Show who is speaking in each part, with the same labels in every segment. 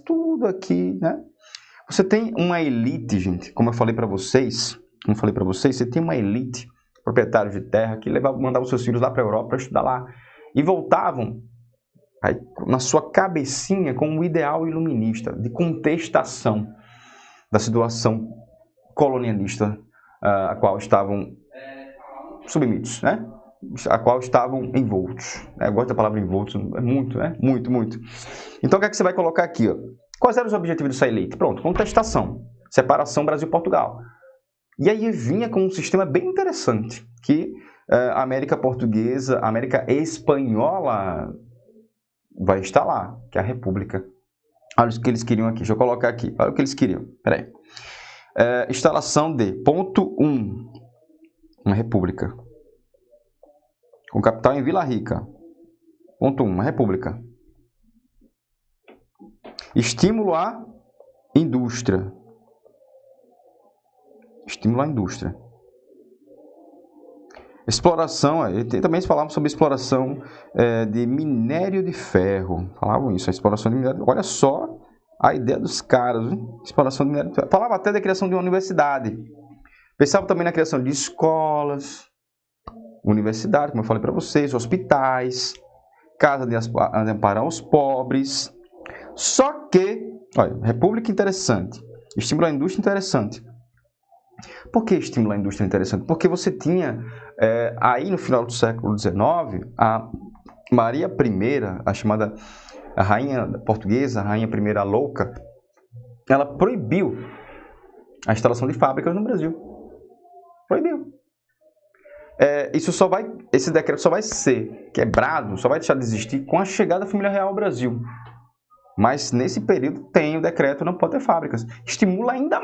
Speaker 1: tudo aqui, né? Você tem uma elite, gente, como eu falei para vocês, você tem uma elite, proprietários de terra, que mandavam seus filhos lá para a Europa para estudar lá, e voltavam aí, na sua cabecinha com um ideal iluminista, de contestação da situação colonialista a qual estavam submisos, né? A qual estavam envoltos. Eu gosto da palavra envoltos, é muito, né? Muito, muito. Então, o que é que você vai colocar aqui? Ó? Quais eram os objetivos dessa elite? Pronto, contestação, separação Brasil-Portugal. E aí vinha com um sistema bem interessante, que a América Portuguesa, a América Espanhola vai estar lá, que é a República. Olha o que eles queriam aqui, deixa eu colocar aqui, olha o que eles queriam. Peraí. Instalação de ponto 1, uma república, com capital em Vila Rica. Ponto 1, uma república. Estímulo à indústria. Estímulo à indústria. Exploração, também falamos sobre exploração de minério de ferro. Falavam isso, a exploração de minério. Olha só a ideia dos caras, hein? Exploração de minério de ferro. Falava até da criação de uma universidade. Pensava também na criação de escolas, universidade, como eu falei para vocês, hospitais, casa de amparar os pobres. Só que, olha, república interessante, estímulo à indústria interessante. Por que estimular a indústria interessante? Porque você tinha, aí no final do século XIX, a Maria I, a chamada a rainha portuguesa, a rainha I louca, ela proibiu a instalação de fábricas no Brasil. Proibiu. Esse decreto só vai ser quebrado, só vai deixar de existir com a chegada da família real ao Brasil. Mas nesse período tem o decreto, não pode ter fábricas. Estimula ainda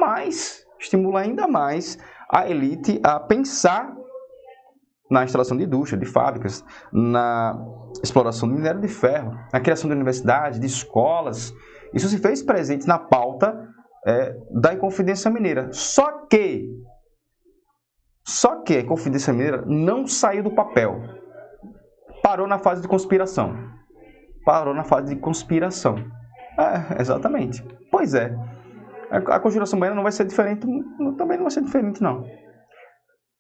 Speaker 1: mais a elite a pensar na instalação de indústria, de fábricas, na exploração do minério de ferro, na criação de universidades, de escolas. Isso se fez presente na pauta da Inconfidência Mineira. Só que a Inconfidência Mineira não saiu do papel. Parou na fase de conspiração. Exatamente. Pois é. A Conjuração Baiana não vai ser diferente, também não vai ser diferente, não.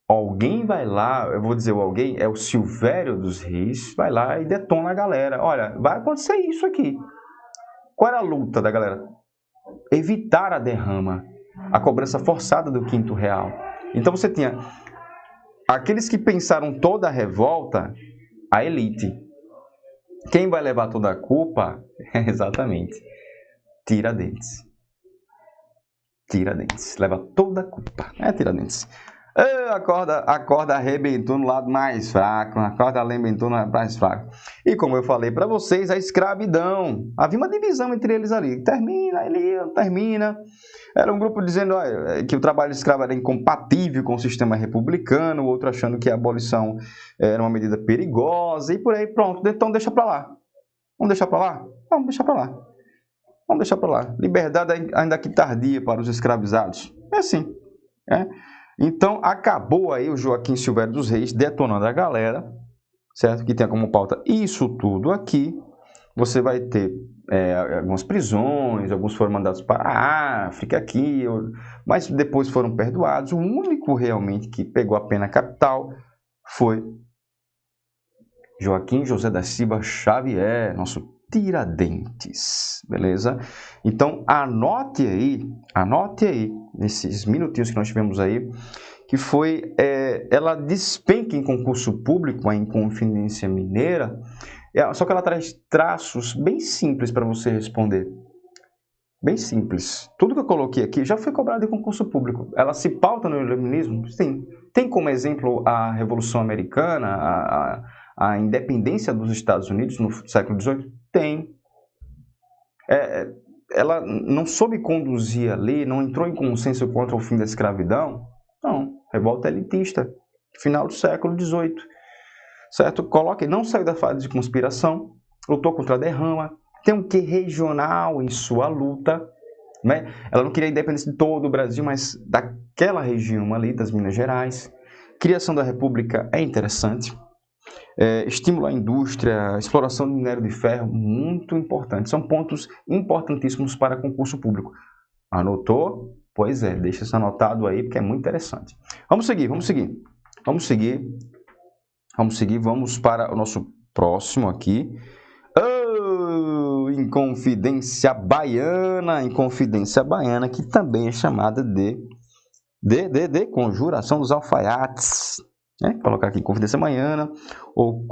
Speaker 1: Alguém vai lá, eu vou dizer alguém, é o Silvério dos Reis, vai lá e detona a galera. Olha, vai acontecer isso aqui. Qual era a luta da galera? Evitar a derrama, a cobrança forçada do quinto real. Então você tinha aqueles que pensaram toda a revolta, a elite. Quem vai levar toda a culpa? Exatamente, Tiradentes. Tiradentes, leva toda a culpa, Tiradentes. A corda arrebentou no lado mais fraco, E como eu falei para vocês, a escravidão. Havia uma divisão entre eles ali. Termina. Era um grupo dizendo que o trabalho escravo era incompatível com o sistema republicano, o outro achando que a abolição era uma medida perigosa, e por aí, pronto. Então deixa para lá. Vamos deixar para lá? Vamos deixar para lá. Liberdade ainda que tardia para os escravizados. É assim. Então, acabou aí o Joaquim Silvério dos Reis detonando a galera, certo? Que tem como pauta isso tudo aqui. Você vai ter algumas prisões, alguns foram mandados para a África aqui, mas depois foram perdoados. O único realmente que pegou a pena capital foi Joaquim José da Silva Xavier, nosso Tiradentes, beleza? Então, anote aí, nesses minutinhos que nós tivemos aí, que foi, ela despenca em concurso público, a Inconfidência Mineira, só que ela traz traços bem simples para você responder. Bem simples. Tudo que eu coloquei aqui já foi cobrado em concurso público. Ela se pauta no iluminismo? Sim. Tem como exemplo a Revolução Americana, a independência dos Estados Unidos no século XVIII? Tem. Ela não soube conduzir a lei, não entrou em consenso contra o fim da escravidão? Não. Revolta elitista, final do século XVIII. Certo? Coloque, não saiu da fase de conspiração, lutou contra a derrama, tem um quê regional em sua luta, né? Ela não queria a independência de todo o Brasil, mas daquela região ali, das Minas Gerais. Criação da República é interessante. estímulo à indústria, exploração de minério de ferro, muito importante. São pontos importantíssimos para concurso público. Anotou? Pois é, deixa isso anotado aí, porque é muito interessante. Vamos seguir. Vamos para o nosso próximo aqui. Inconfidência Baiana, que também é chamada de conjuração dos alfaiates. Colocar aqui Confidência Baiana ou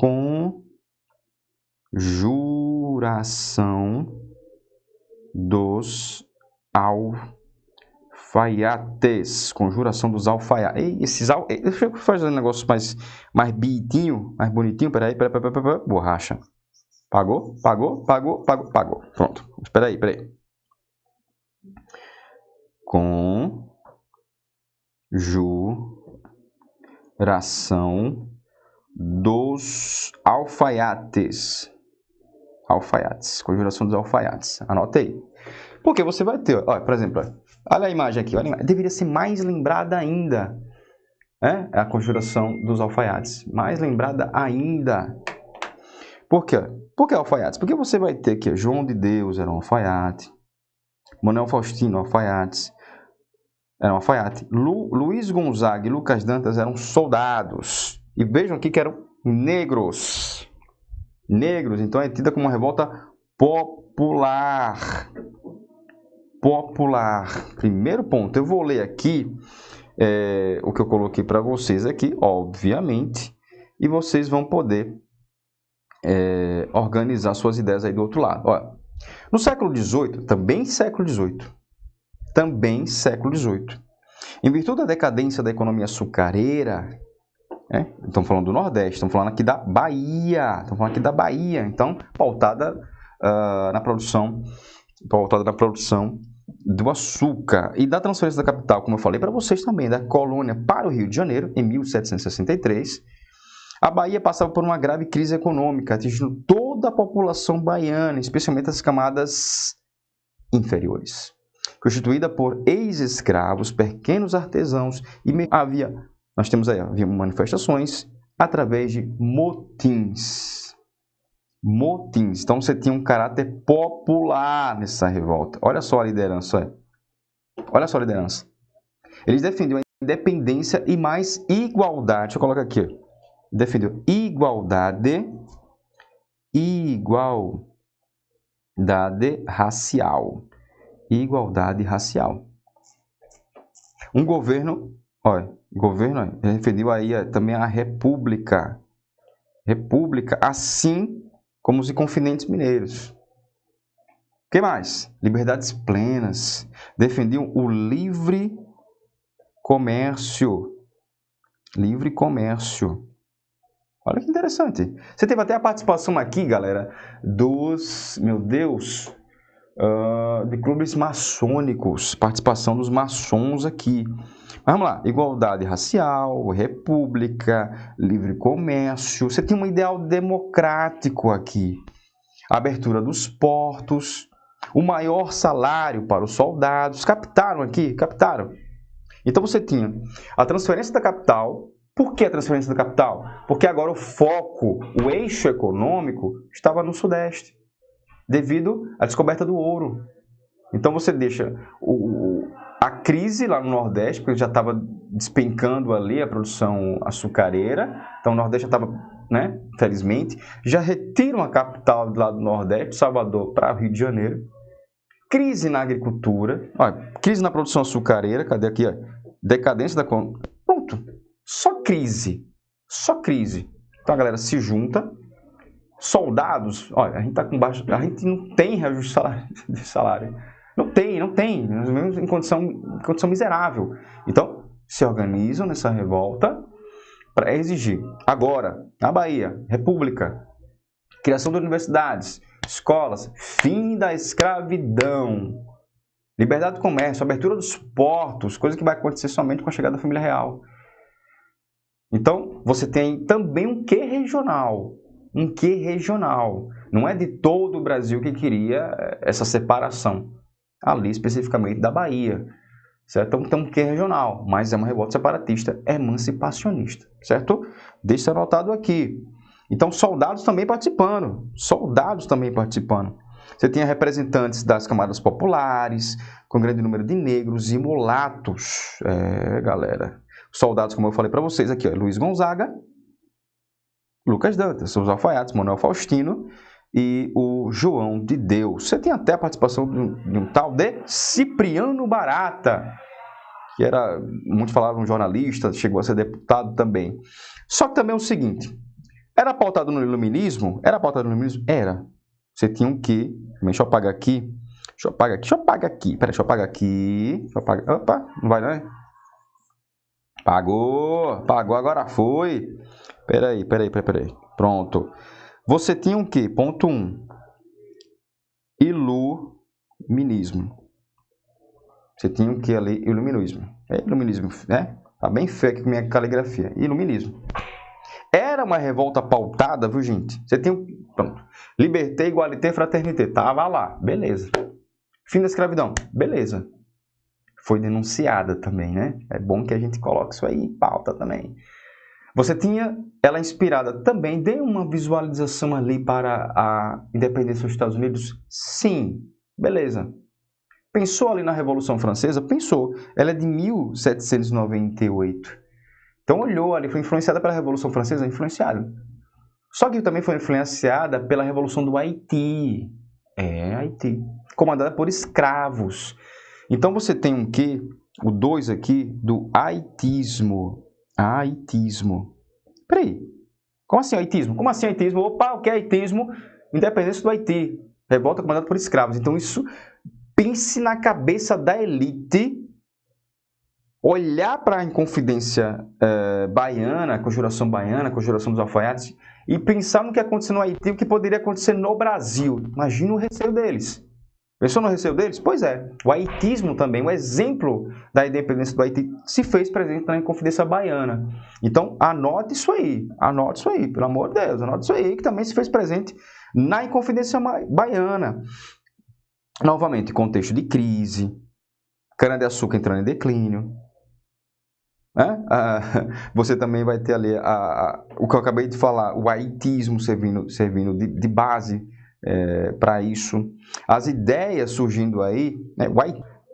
Speaker 1: conjuração dos alfaiates. Conjuração dos alfaiates. Deixa eu fazer um negócio mais bonitinho. Peraí. Borracha. Pagou. Pronto. Espera aí. Conjuração dos alfaiates. Conjuração dos alfaiates. Anota aí. Porque você vai ter, por exemplo, olha a imagem aqui. Deveria ser mais lembrada ainda. É a conjuração dos alfaiates. Mais lembrada ainda. Por quê? Por que alfaiates? Porque você vai ter aqui João de Deus era um alfaiate. Manuel Faustino, alfaiates. Era um alfaiate. Luiz Gonzaga e Lucas Dantas eram soldados. E vejam aqui que eram negros. Então é tida como uma revolta popular. Primeiro ponto. Eu vou ler aqui o que eu coloquei para vocês aqui, obviamente. E vocês vão poder organizar suas ideias aí do outro lado. Olha, no século XVIII, também século XVIII, em virtude da decadência da economia açucareira, estamos falando do Nordeste, estamos falando aqui da Bahia, então pautada na produção do açúcar e da transferência da capital, como eu falei para vocês também, da colônia para o Rio de Janeiro, em 1763, a Bahia passava por uma grave crise econômica, atingindo toda a população baiana, especialmente as camadas inferiores, constituída por ex-escravos, pequenos artesãos e havia manifestações através de motins. Então você tinha um caráter popular nessa revolta. Olha só a liderança. Eles defendiam a independência e mais igualdade. Deixa eu colocar aqui. Defendeu igualdade racial. Um governo, defendeu aí também a república, assim como os inconfidentes mineiros. O que mais? Liberdades plenas. Defendiam o livre comércio. Olha que interessante. Você teve até a participação aqui, galera, de clubes maçônicos. Participação dos maçons aqui. Mas vamos lá. Igualdade racial, república, livre comércio. Você tem um ideal democrático aqui. Abertura dos portos, o maior salário para os soldados. Captaram aqui? Captaram. Então você tinha a transferência da capital. Por que a transferência da capital? Porque agora o foco, o eixo econômico, estava no Sudeste, devido à descoberta do ouro. Então você deixa a crise lá no Nordeste, porque já estava despencando ali a produção açucareira, então o Nordeste já estava, felizmente, já retiram a capital lá do Nordeste, Salvador, para o Rio de Janeiro. Crise na agricultura, crise na produção açucareira, cadê aqui? Decadência da... Pronto. Só crise. Então a galera se junta. Soldados, a gente tá com baixo, a gente não tem reajuste de salário. Não tem. Nós vivemos em condição miserável. Então, se organizam nessa revolta para exigir. Agora, na Bahia, república, criação de universidades, escolas, fim da escravidão, liberdade do comércio, abertura dos portos, coisa que vai acontecer somente com a chegada da família real. Então, você tem também um quê regional. Não é de todo o Brasil que queria essa separação. Ali, especificamente, da Bahia. Certo? Então, tem um quê regional, mas é uma revolta separatista emancipacionista. Certo? Deixa anotado aqui. Então, soldados também participando. Você tinha representantes das camadas populares, com grande número de negros e mulatos. Galera. Soldados, como eu falei para vocês aqui, ó, Luiz Gonzaga, Lucas Dantas, seus alfaiates, Manuel Faustino e o João de Deus. Você tem até a participação de um tal de Cipriano Barata, que era, muitos falavam, um jornalista, chegou a ser deputado também. Só que também é o seguinte, era pautado no iluminismo? Era. Você tinha um quê? Deixa eu apagar aqui. Peraí, deixa eu apagar aqui. Opa, não vai não, é? Pagou, agora foi. Peraí. Pronto. Você tinha um quê? Ponto 1. Iluminismo. Você tinha um quê ali? Iluminismo. Iluminismo, né? Tá bem feio aqui com minha caligrafia. Iluminismo. Era uma revolta pautada, viu, gente? Você tem um... Pronto. Liberté, igualité, fraternité. Tava lá. Beleza. Fim da escravidão. Beleza. Foi denunciada também, né? É bom que a gente coloque isso aí em pauta também. Você tinha ela inspirada também, deu uma visualização ali para a independência dos Estados Unidos? Sim. Beleza. Pensou ali na Revolução Francesa? Pensou. Ela é de 1798. Então olhou ali, foi influenciada pela Revolução Francesa? Influenciada. Só que também foi influenciada pela Revolução do Haiti. Haiti. Comandada por escravos. Então você tem um quê? O 2 aqui do haitismo. Haitismo. Peraí. Como assim haitismo? Como assim haitismo? Opa, o que é haitismo? Independência do Haiti. Revolta comandada por escravos. Então isso, pense na cabeça da elite, olhar para a Inconfidência baiana, a Conjuração Baiana, a Conjuração dos Alfaiates, e pensar no que aconteceu no Haiti, o que poderia acontecer no Brasil. Imagina o receio deles. Pensou no receio deles? Pois é. O haitismo também, o exemplo da independência do Haiti, se fez presente na Inconfidência Baiana. Então, anote isso aí, pelo amor de Deus, anote isso aí, que também se fez presente na Inconfidência Baiana. Novamente, contexto de crise, cana-de-açúcar entrando em declínio. Você também vai ter ali o que eu acabei de falar, o haitismo servindo de base para isso. As ideias surgindo aí, né,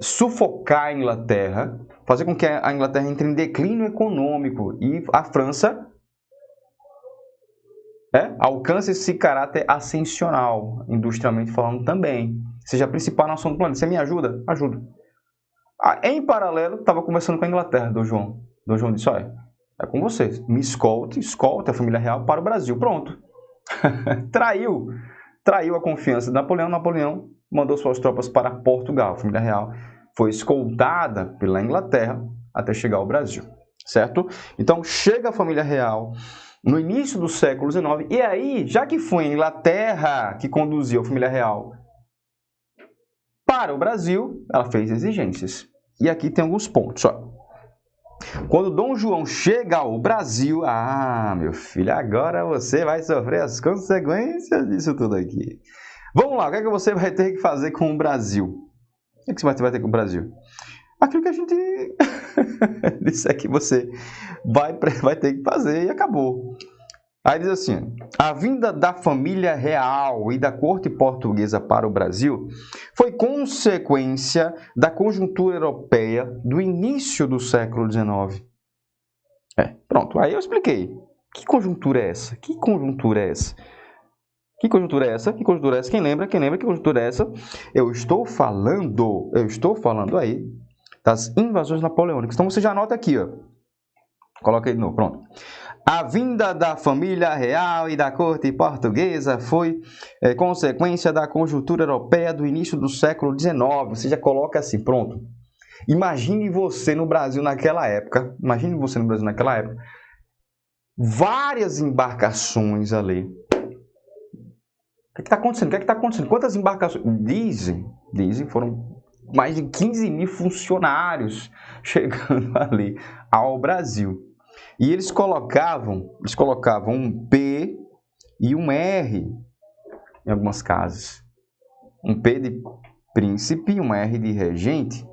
Speaker 1: sufocar a Inglaterra, fazer com que a Inglaterra entre em declínio econômico e a França alcance esse caráter ascensional, industrialmente falando também. Seja a principal nação do planeta. Você me ajuda? Ajudo. Em paralelo, estava conversando com a Inglaterra, Dom João. Dom João disse, olha, é com vocês. Me escolte a família real para o Brasil. Pronto. Traiu a confiança de Napoleão. Napoleão mandou suas tropas para Portugal. A família real foi escoltada pela Inglaterra até chegar ao Brasil. Certo? Então, chega a família real no início do século XIX. E aí, já que foi a Inglaterra que conduziu a família real para o Brasil, ela fez exigências. E aqui tem alguns pontos. Quando Dom João chega ao Brasil, meu filho, agora você vai sofrer as consequências disso tudo aqui. Vamos lá, o que é que você vai ter que fazer com o Brasil? O que é que você vai ter com o Brasil? Aquilo que a gente disse que você vai ter que fazer e acabou. Aí diz assim, a vinda da família real e da corte portuguesa para o Brasil foi consequência da conjuntura europeia do início do século XIX. Pronto, aí eu expliquei. Que conjuntura é essa? Que conjuntura é essa? Que conjuntura é essa? Que conjuntura é essa? Quem lembra? Que conjuntura é essa? Eu estou falando aí das invasões napoleônicas. Então você já anota aqui, ó. Coloca aí de novo, pronto. A vinda da família real e da corte portuguesa foi consequência da conjuntura europeia do início do século XIX. Você já coloca assim, pronto. Imagine você no Brasil naquela época. Várias embarcações ali. O que está acontecendo? Quantas embarcações? Dizem, foram mais de 15 mil funcionários chegando ali ao Brasil. E eles colocavam um P e um R em algumas casas. Um P de príncipe e um R de regente.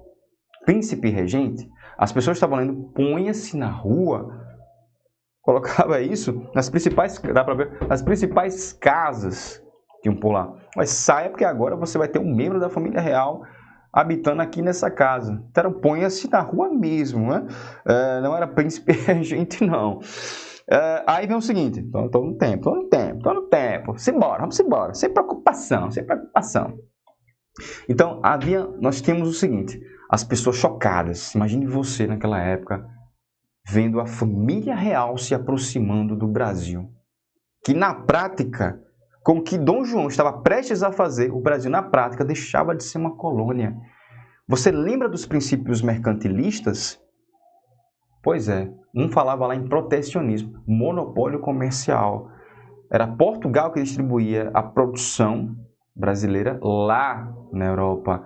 Speaker 1: Príncipe e regente. As pessoas estavam lendo, ponha-se na rua colocava isso nas principais, dá pra ver, nas principais casas que iam por lá. Mas saia, porque agora você vai ter um membro da família real habitando aqui nessa casa. Então, ponha-se na rua mesmo, né? Não era príncipe regente, não. Aí vem o seguinte, tô no tempo. Vamos embora, sem preocupação. Então, nós temos o seguinte, as pessoas chocadas. Imagine você naquela época, vendo a família real se aproximando do Brasil. Que na prática, com o que Dom João estava prestes a fazer, o Brasil na prática deixava de ser uma colônia. Você lembra dos princípios mercantilistas? Pois é, um falava lá em protecionismo, monopólio comercial. Era Portugal que distribuía a produção brasileira lá na Europa.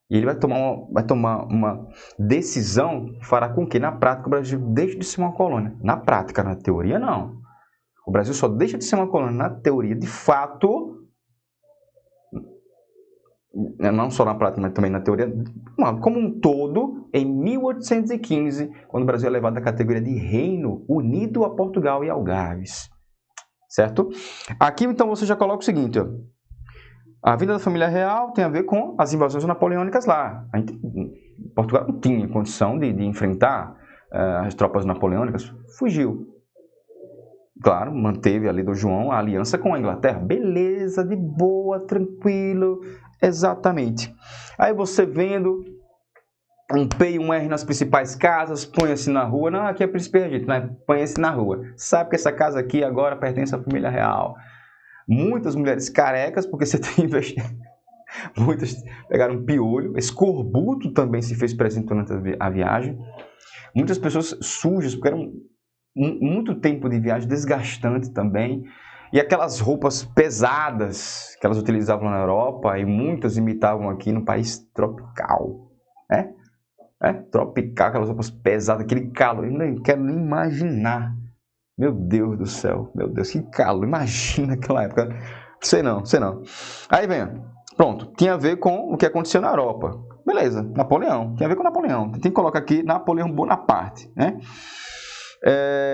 Speaker 1: E ele vai tomar uma decisão que fará com que, na prática, o Brasil deixe de ser uma colônia. Na prática, na teoria, não. O Brasil só deixa de ser uma colônia na teoria, de fato, não só na prática, mas também na teoria, como um todo, em 1815, quando o Brasil é levado à categoria de Reino Unido a Portugal e Algarves. Certo? Aqui, então, você já coloca o seguinte, ó. A vinda da família real tem a ver com as invasões napoleônicas lá. Portugal não tinha condição de enfrentar as tropas napoleônicas, fugiu. Claro, manteve ali Dom João a aliança com a Inglaterra. Beleza, de boa, tranquilo, exatamente. Aí você vendo um P e um R nas principais casas, põe-se na rua. Não, aqui é príncipe regente, né? Põe-se na rua. Sabe que essa casa aqui agora pertence à família real. Muitas mulheres carecas, porque você tem investido. Muitas pegaram piolho. Escorbuto também se fez presente durante a viagem. Muitas pessoas sujas, porque era muito tempo de viagem, desgastante também. E aquelas roupas pesadas que elas utilizavam na Europa, e muitas imitavam aqui no país tropical. Tropical, aquelas roupas pesadas, aquele calor. Eu nem quero nem imaginar. Meu Deus do céu, meu Deus, que calor, imagina aquela época. Sei não. Aí vem, pronto, tinha a ver com o que aconteceu na Europa. Beleza, Napoleão, tem a ver com Napoleão. Tem que colocar aqui Napoleão Bonaparte, né?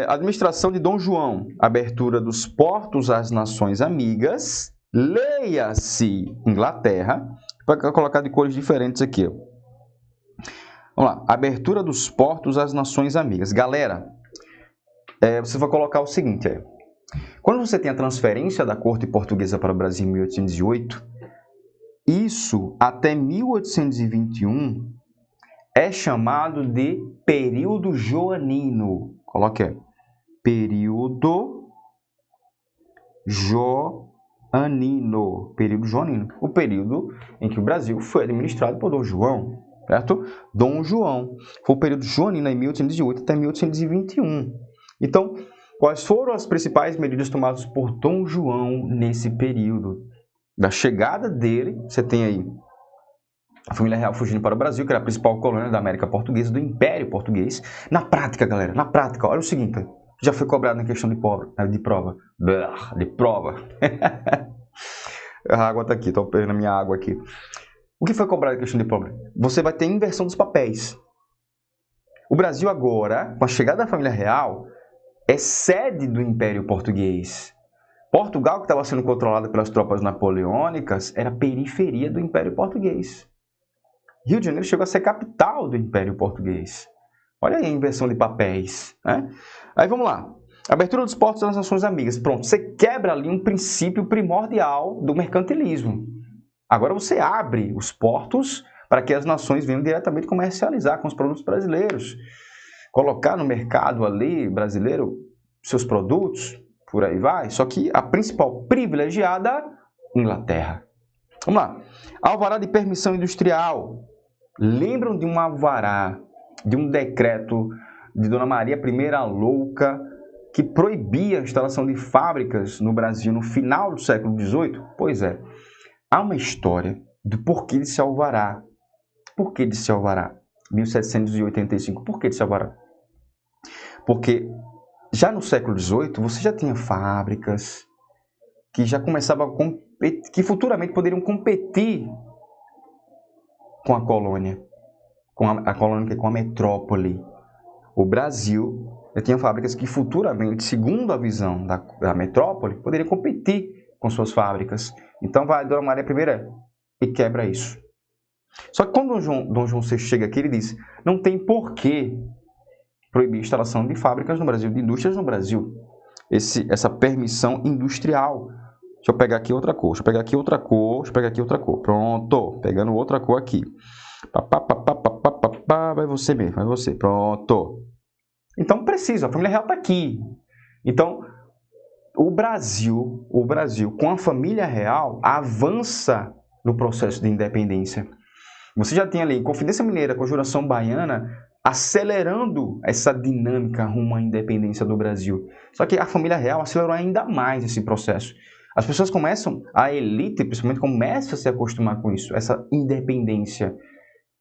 Speaker 1: Administração de Dom João, abertura dos portos às nações amigas, leia-se Inglaterra, para colocar de cores diferentes aqui. Ó. Vamos lá, abertura dos portos às nações amigas. Galera, você vai colocar o seguinte, quando você tem a transferência da corte portuguesa para o Brasil em 1808, isso até 1821 é chamado de período joanino. Coloque aí, período joanino, o período em que o Brasil foi administrado por Dom João, certo? Dom João, foi o período joanino em 1808 até 1821. Então, quais foram as principais medidas tomadas por Dom João nesse período? Da chegada dele, você tem aí a família real fugindo para o Brasil, que era a principal colônia da América Portuguesa, do Império Português. Na prática, galera, olha o seguinte, já foi cobrado na questão de prova. A água está aqui, estou perdendo a minha água aqui. O que foi cobrado na questão de prova? Você vai ter inversão dos papéis. O Brasil agora, com a chegada da família real, é sede do Império Português. Portugal, que estava sendo controlada pelas tropas napoleônicas, era periferia do Império Português. Rio de Janeiro chegou a ser capital do Império Português. Olha aí a inversão de papéis, né? Aí vamos lá. Abertura dos portos das nações amigas. Pronto, você quebra ali um princípio primordial do mercantilismo. Agora você abre os portos para que as nações venham diretamente comercializar com os produtos brasileiros. Colocar no mercado ali brasileiro seus produtos, por aí vai. Só que a principal privilegiada, Inglaterra. Vamos lá. Alvará de permissão industrial. Lembram de um alvará, de um decreto de Dona Maria I a Louca, que proibia a instalação de fábricas no Brasil no final do século XVIII? Pois é. Há uma história do porquê desse alvará. Por que desse alvará? 1785. Por que desse alvará? Porque já no século XVIII você já tinha fábricas que já começavam a competir, que futuramente poderiam competir com a colônia, com a metrópole. O Brasil tinha fábricas que futuramente, segundo a visão da metrópole, poderiam competir com suas fábricas. Então vai Dona Maria I e quebra isso. Só que quando Dom João VI chega aqui, ele diz, não tem porquê proibir a instalação de fábricas no Brasil, de indústrias no Brasil. Essa permissão industrial. Deixa eu pegar aqui outra cor, deixa eu pegar aqui outra cor, deixa eu pegar aqui outra cor. Pronto, pegando outra cor aqui. Vai você mesmo, vai você. Pronto. Então precisa, a família real está aqui. Então, o Brasil, com a família real, avança no processo de independência. Você já tem ali Confidência Mineira, Conjuração Baiana, acelerando essa dinâmica rumo à independência do Brasil. Só que a família real acelerou ainda mais esse processo. As pessoas começam, a elite principalmente, começa a se acostumar com isso, essa independência.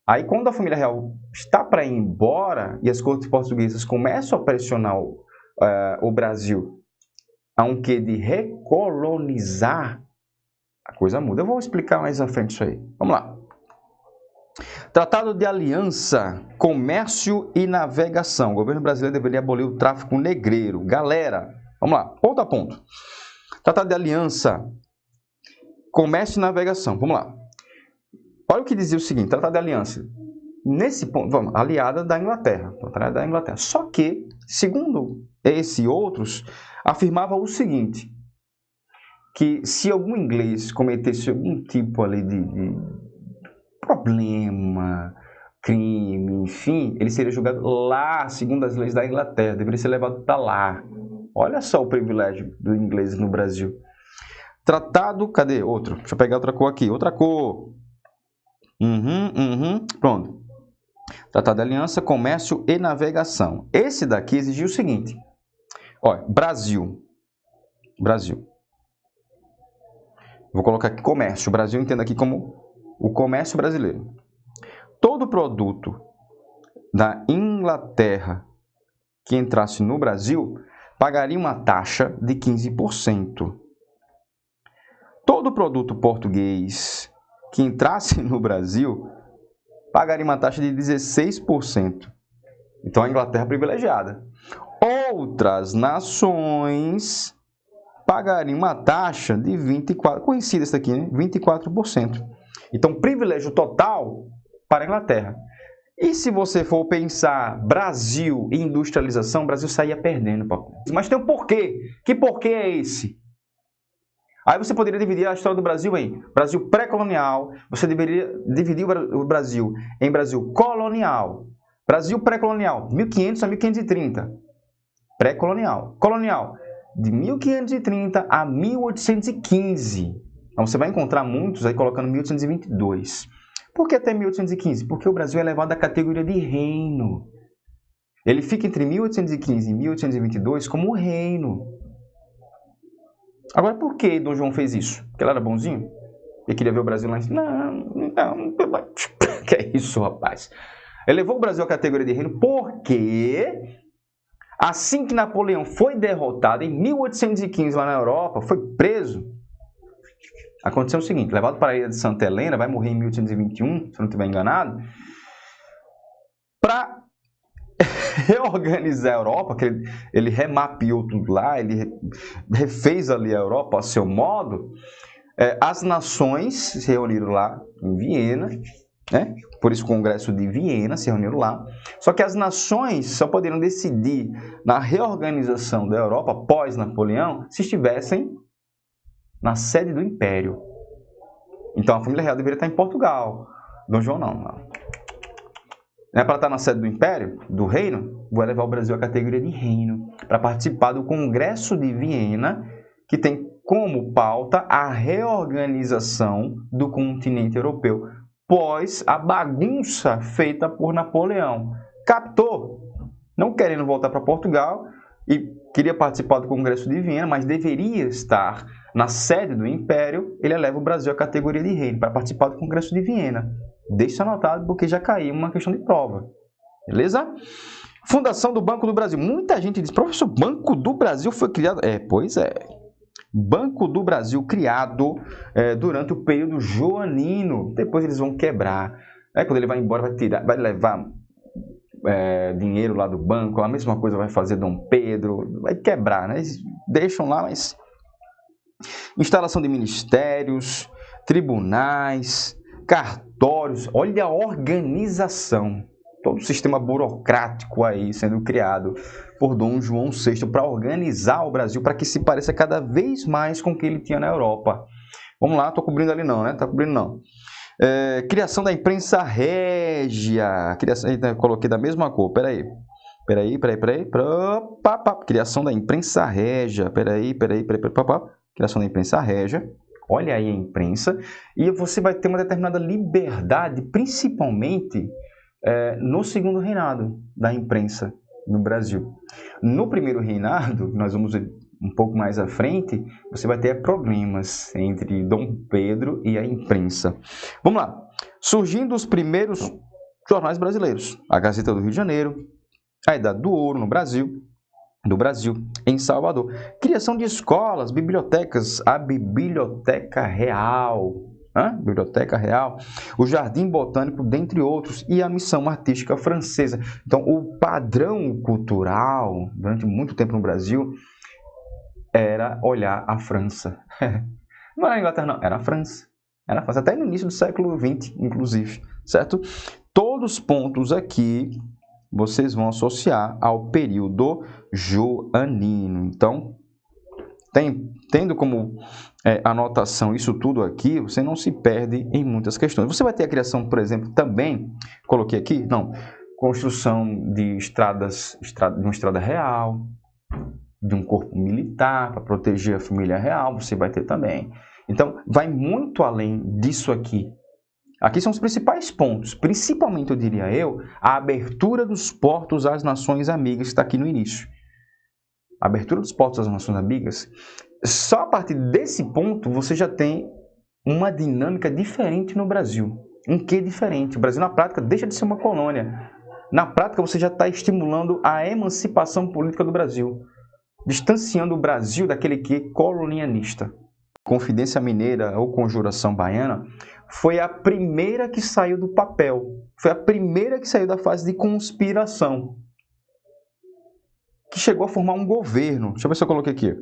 Speaker 1: Aí quando a família real está para ir embora e as cortes portuguesas começam a pressionar o Brasil a um quê de recolonizar, a coisa muda. Eu vou explicar mais à frente isso aí. Vamos lá. Tratado de Aliança, Comércio e Navegação. O governo brasileiro deveria abolir o tráfico negreiro. Galera, vamos lá, ponto a ponto. Tratado de Aliança, Comércio e Navegação. Vamos lá. Olha o que dizia o seguinte, Tratado de Aliança. Nesse ponto, vamos, aliada da Inglaterra. Só que, segundo esse e outros, afirmava o seguinte, que se algum inglês cometesse algum tipo ali de problema, crime, enfim, ele seria julgado lá, segundo as leis da Inglaterra, deveria ser levado para lá. Olha só o privilégio do inglês no Brasil. Tratado, cadê outro? Deixa eu pegar outra cor aqui, outra cor. Pronto. Tratado de Aliança, Comércio e Navegação. Esse daqui exigiu o seguinte. Olha, Brasil. Vou colocar aqui comércio. O Brasil entenda aqui como o comércio brasileiro. Todo produto da Inglaterra que entrasse no Brasil pagaria uma taxa de 15%. Todo produto português que entrasse no Brasil pagaria uma taxa de 16%. Então a Inglaterra é privilegiada. Outras nações pagariam uma taxa de 24%, conhecida essa aqui, né? 24%. Então, privilégio total para a Inglaterra. E se você for pensar Brasil e industrialização, o Brasil saía perdendo. Mas tem um porquê. Que porquê é esse? Aí você poderia dividir a história do Brasil em Brasil pré-colonial, você deveria dividir o Brasil em Brasil colonial. Brasil pré-colonial, 1500 a 1530. Pré-colonial. Colonial, de 1530 a 1815. Então você vai encontrar muitos aí colocando 1822. Por que até 1815? Porque o Brasil é elevado à categoria de reino. Ele fica entre 1815 e 1822 como reino. Agora, por que Dom João fez isso? Porque ele era bonzinho? Ele queria ver o Brasil lá em cima? Não. Que é isso, rapaz? Ele levou o Brasil à categoria de reino porque, assim que Napoleão foi derrotado, em 1815, lá na Europa, foi preso. Aconteceu o seguinte, levado para a ilha de Santa Helena, vai morrer em 1821, se não estiver enganado, para reorganizar a Europa, que ele remapeou tudo lá, ele refez ali a Europa a seu modo, as nações se reuniram lá em Viena, né? Por isso o Congresso de Viena se reuniram lá, só que as nações só poderiam decidir na reorganização da Europa pós-Napoleão se estivessem na sede do Império. Então a família real deveria estar em Portugal. Dom João não. Não é para estar na sede do Império, do Reino? Vou levar o Brasil à categoria de reino, para participar do Congresso de Viena, que tem como pauta a reorganização do continente europeu, pós a bagunça feita por Napoleão. Captou? Não querendo voltar para Portugal e queria participar do Congresso de Viena, mas deveria estar na sede do Império, ele eleva o Brasil à categoria de reino, para participar do Congresso de Viena. Deixa anotado, porque já caiu uma questão de prova. Beleza? Fundação do Banco do Brasil. Muita gente diz, professor, Banco do Brasil foi criado... Pois é. Banco do Brasil criado durante o período joanino. Depois eles vão quebrar. Quando ele vai embora, vai levar dinheiro lá do banco, a mesma coisa vai fazer Dom Pedro, vai quebrar, né? Eles deixam lá, mas... Instalação de ministérios, tribunais, cartórios, olha a organização, todo o sistema burocrático aí sendo criado por Dom João VI para organizar o Brasil, para que se pareça cada vez mais com o que ele tinha na Europa. Vamos lá, estou cobrindo ali não, né? Tá cobrindo não. Criação da imprensa régia, coloquei da mesma cor, peraí. Criação da imprensa régia, criação da imprensa régia, olha aí a imprensa, e você vai ter uma determinada liberdade, principalmente no segundo reinado da imprensa no Brasil. No primeiro reinado, nós vamos ver um pouco mais à frente, você vai ter problemas entre Dom Pedro e a imprensa. Vamos lá. Surgindo os primeiros jornais brasileiros. A Gazeta do Rio de Janeiro, a Idade do Ouro no Brasil, em Salvador. Criação de escolas, bibliotecas, a Biblioteca Real. Biblioteca Real, o Jardim Botânico, dentre outros, e a Missão Artística Francesa. Então, o padrão cultural, durante muito tempo no Brasil, era olhar a França. Não era a Inglaterra, não. Era a França. Era a França. Até no início do século XX, inclusive. Certo? Todos os pontos aqui vocês vão associar ao período joanino. Então, tendo como anotação isso tudo aqui, você não se perde em muitas questões. Você vai ter a criação, por exemplo, também, coloquei aqui, não, construção de uma estrada real, de um corpo militar para proteger a família real, você vai ter também. Então, vai muito além disso aqui. Aqui são os principais pontos, principalmente, eu diria a abertura dos portos às nações amigas, que está aqui no início. A abertura dos portos às nações amigas, só a partir desse ponto você já tem uma dinâmica diferente no Brasil. Um quê diferente? O Brasil, na prática, deixa de ser uma colônia. Na prática, você já está estimulando a emancipação política do Brasil, distanciando o Brasil daquele quê colonialista. Confidência Mineira ou Conjuração Baiana foi a primeira que saiu do papel, foi a primeira que saiu da fase de conspiração, que chegou a formar um governo. Deixa eu ver se eu coloquei aqui.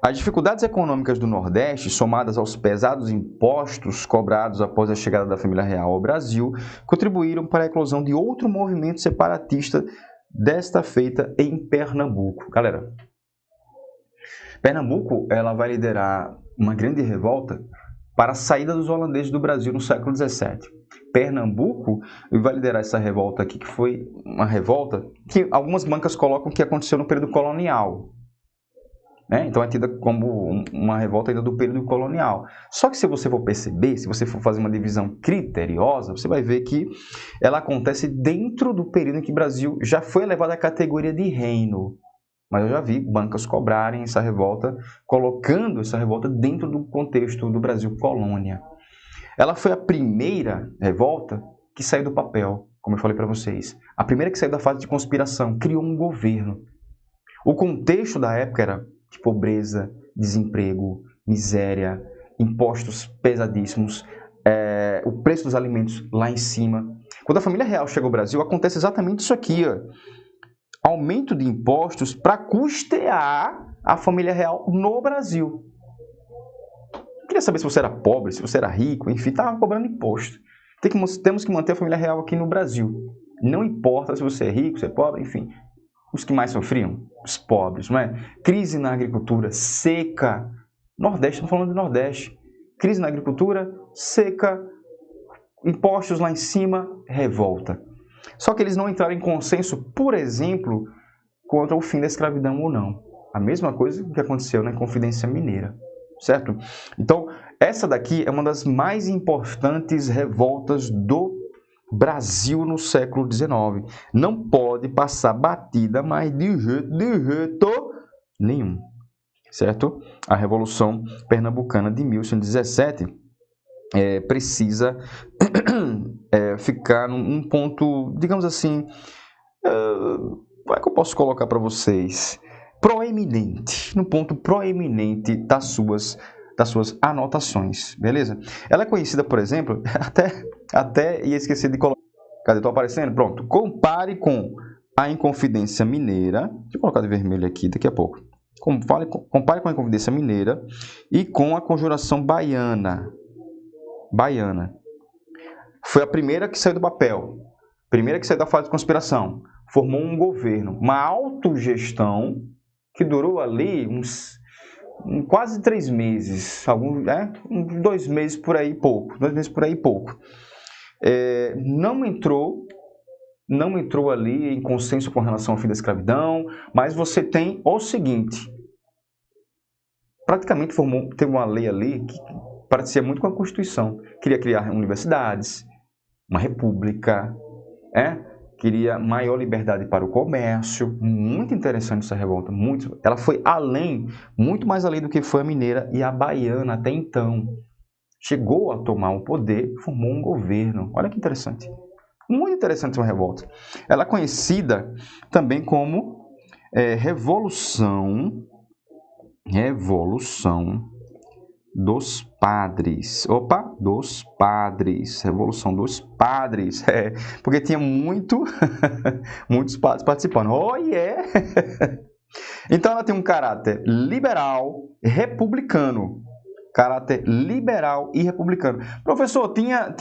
Speaker 1: As dificuldades econômicas do Nordeste, somadas aos pesados impostos cobrados após a chegada da família real ao Brasil, contribuíram para a eclosão de outro movimento separatista, desta feita em Pernambuco. Galera, Pernambuco ela vai liderar uma grande revolta para a saída dos holandeses do Brasil no século XVII. Pernambuco vai liderar essa revolta aqui, que foi uma revolta que algumas bancas colocam que aconteceu no período colonial. Então é tida como uma revolta ainda do período colonial. Só que se você for perceber, se você for fazer uma divisão criteriosa, você vai ver que ela acontece dentro do período em que o Brasil já foi elevado à categoria de reino. Mas eu já vi bancas cobrarem essa revolta, colocando essa revolta dentro do contexto do Brasil colônia. Ela foi a primeira revolta que saiu do papel, como eu falei para vocês. A primeira que saiu da fase de conspiração, criou um governo. O contexto da época era de pobreza, desemprego, miséria, impostos pesadíssimos, o preço dos alimentos lá em cima. Quando a família real chega ao Brasil, acontece exatamente isso aqui, ó. Aumento de impostos para custear a família real no Brasil. Eu queria saber se você era pobre, se você era rico, enfim, estava cobrando imposto. Temos que manter a família real aqui no Brasil. Não importa se você é rico, se é pobre, enfim. Os que mais sofriam? Os pobres, não é? Crise na agricultura, seca. Nordeste, estamos falando do Nordeste. Crise na agricultura, seca, impostos lá em cima, revolta. Só que eles não entraram em consenso, por exemplo, contra o fim da escravidão ou não. A mesma coisa que aconteceu na Confidência Mineira, certo? Então, essa daqui é uma das mais importantes revoltas do Brasil no século XIX. Não pode passar batida, mas de jeito nenhum, certo? A Revolução Pernambucana de 1817 precisa ficar num ponto, digamos assim, como é que eu posso colocar para vocês? Proeminente, num ponto proeminente das suas anotações, beleza? Ela é conhecida, por exemplo, até ia esquecer de colocar. Cadê? Estou aparecendo? Pronto. Compare com a Inconfidência Mineira. Deixa eu colocar de vermelho aqui daqui a pouco. Compare com a Inconfidência Mineira e com a Conjuração Baiana. Foi a primeira que saiu do papel. Primeira que saiu da fase de conspiração. Formou um governo, uma autogestão que durou ali quase 3 meses. Uns 2 meses por aí pouco. 2 meses por aí pouco. Não entrou ali em consenso com relação ao fim da escravidão, mas você tem o seguinte, praticamente teve uma lei ali que parecia muito com a Constituição, queria criar universidades, uma república, queria maior liberdade para o comércio, muito interessante essa revolta, ela foi muito mais além do que foi a mineira e a baiana até então, chegou a tomar o poder, formou um governo, olha que interessante. Muito interessante uma revolta. Ela é conhecida também como Revolução dos Padres. Dos Padres. Revolução dos Padres. Porque tinha muitos padres participando. Então ela tem um caráter liberal, republicano. Caráter liberal e republicano. Professor, tinha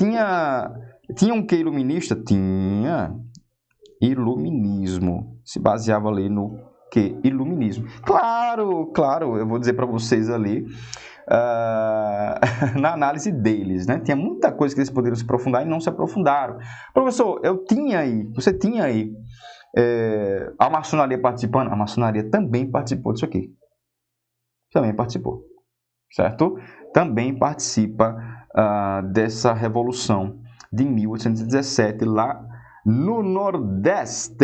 Speaker 1: um quê iluminista? Tinha. Iluminismo. Se baseava ali no quê? Iluminismo. Claro, eu vou dizer para vocês ali, na análise deles, né? Tinha muita coisa que eles poderiam se aprofundar e não se aprofundaram. Professor, você tinha aí a maçonaria participando? A maçonaria também participou disso aqui. Também participou. Certo? Também participa dessa revolução de 1817 lá no Nordeste,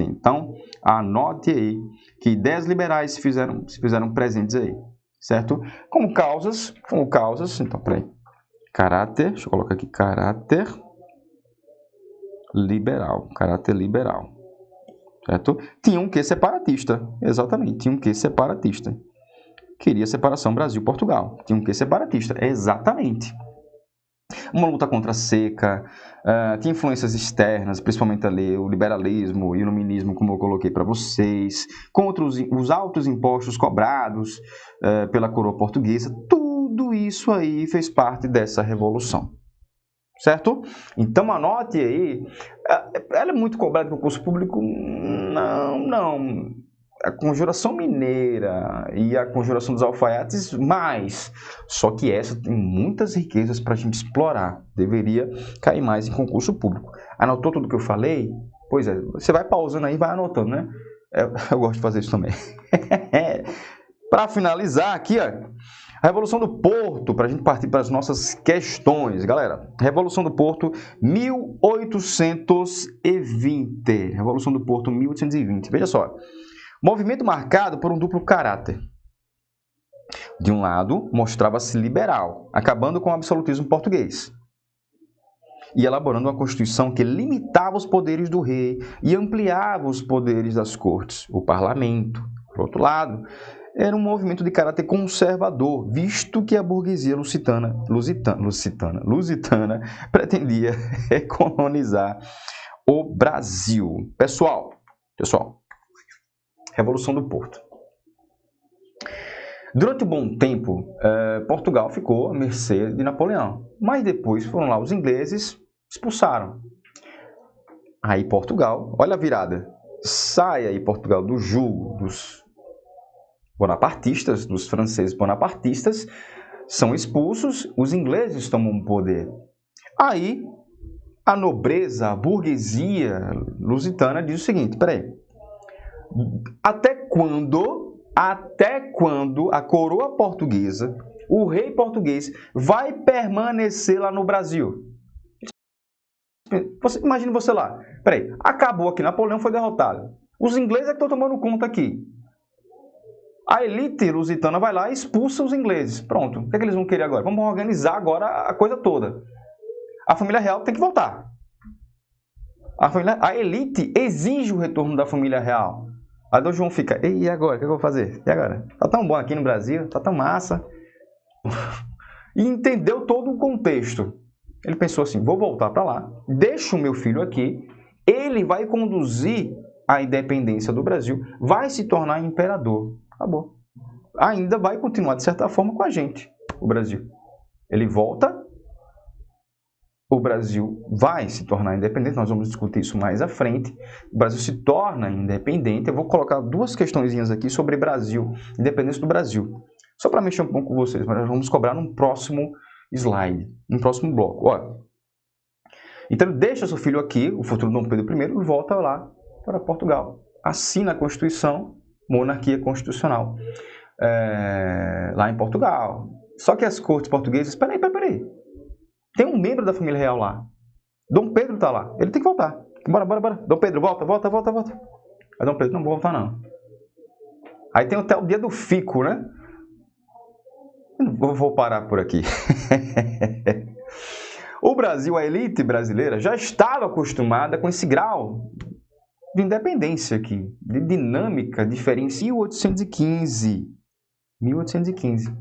Speaker 1: Então, anote aí que 10 liberais se fizeram presentes aí, certo? Como causas, então, peraí, deixa eu colocar aqui, caráter liberal, certo? Tinha um quê separatista, exatamente, queria separação Brasil-Portugal, tinha um quê separatista, exatamente. Uma luta contra a seca, tinha influências externas, principalmente ali o liberalismo e o iluminismo, como eu coloquei para vocês, contra os altos impostos cobrados pela coroa portuguesa, tudo isso aí fez parte dessa revolução, certo? Então anote aí, ela é muito cobrada no concurso público? Não. A Conjuração Mineira e a Conjuração dos Alfaiates, mais. Só que essa tem muitas riquezas para a gente explorar. Deveria cair mais em concurso público. Anotou tudo que eu falei? Pois é, você vai pausando aí e vai anotando, né? Eu gosto de fazer isso também. Para finalizar aqui, a Revolução do Porto, para a gente partir para as nossas questões. Galera, Revolução do Porto, 1820. Revolução do Porto, 1820. Veja só. Movimento marcado por um duplo caráter. De um lado, mostrava-se liberal, acabando com o absolutismo português, e elaborando uma constituição que limitava os poderes do rei e ampliava os poderes das cortes, o parlamento. Por outro lado, era um movimento de caráter conservador, visto que a burguesia lusitana pretendia recolonizar o Brasil. Pessoal, Revolução do Porto. Durante um bom tempo, Portugal ficou à mercê de Napoleão. Mas depois foram lá os ingleses, expulsaram. Aí Portugal, olha a virada. Sai aí Portugal do jugo dos bonapartistas, dos franceses bonapartistas, são expulsos, os ingleses tomam o poder. Aí a nobreza, a burguesia lusitana diz o seguinte, até quando a coroa portuguesa, o rei português, vai permanecer lá no Brasil? Imagina você lá. Acabou aqui, Napoleão foi derrotado. Os ingleses é que estão tomando conta aqui. A elite lusitana vai lá e expulsa os ingleses. Pronto. O que eles vão querer agora? Vamos organizar agora a coisa toda. A família real tem que voltar. A elite exige o retorno da família real. Aí o João fica, e agora? O que eu vou fazer? E agora? Tá tão bom aqui no Brasil, tá tão massa. E entendeu todo o contexto. Ele pensou assim, vou voltar para lá, deixo o meu filho aqui, ele vai conduzir a independência do Brasil, vai se tornar imperador. Acabou. Ainda vai continuar, de certa forma, com a gente, o Brasil. Ele volta, o Brasil vai se tornar independente, nós vamos discutir isso mais à frente. O Brasil se torna independente. Eu vou colocar duas questõezinhas aqui sobre Brasil, independência do Brasil. Só para mexer um pouco com vocês, mas nós vamos cobrar num próximo slide, num próximo bloco. Olha. Então, deixa seu filho aqui, o futuro Dom Pedro I, e volta lá para Portugal. Assina a Constituição, monarquia constitucional, lá em Portugal. Só que as cortes portuguesas, peraí. Tem um membro da família real lá. Dom Pedro está lá. Ele tem que voltar. Bora. Dom Pedro, volta. Aí Dom Pedro, não vou voltar não. Aí tem até o dia do fico, né? Eu vou parar por aqui. O Brasil, a elite brasileira, já estava acostumada com esse grau de independência aqui, de dinâmica diferente. 1815.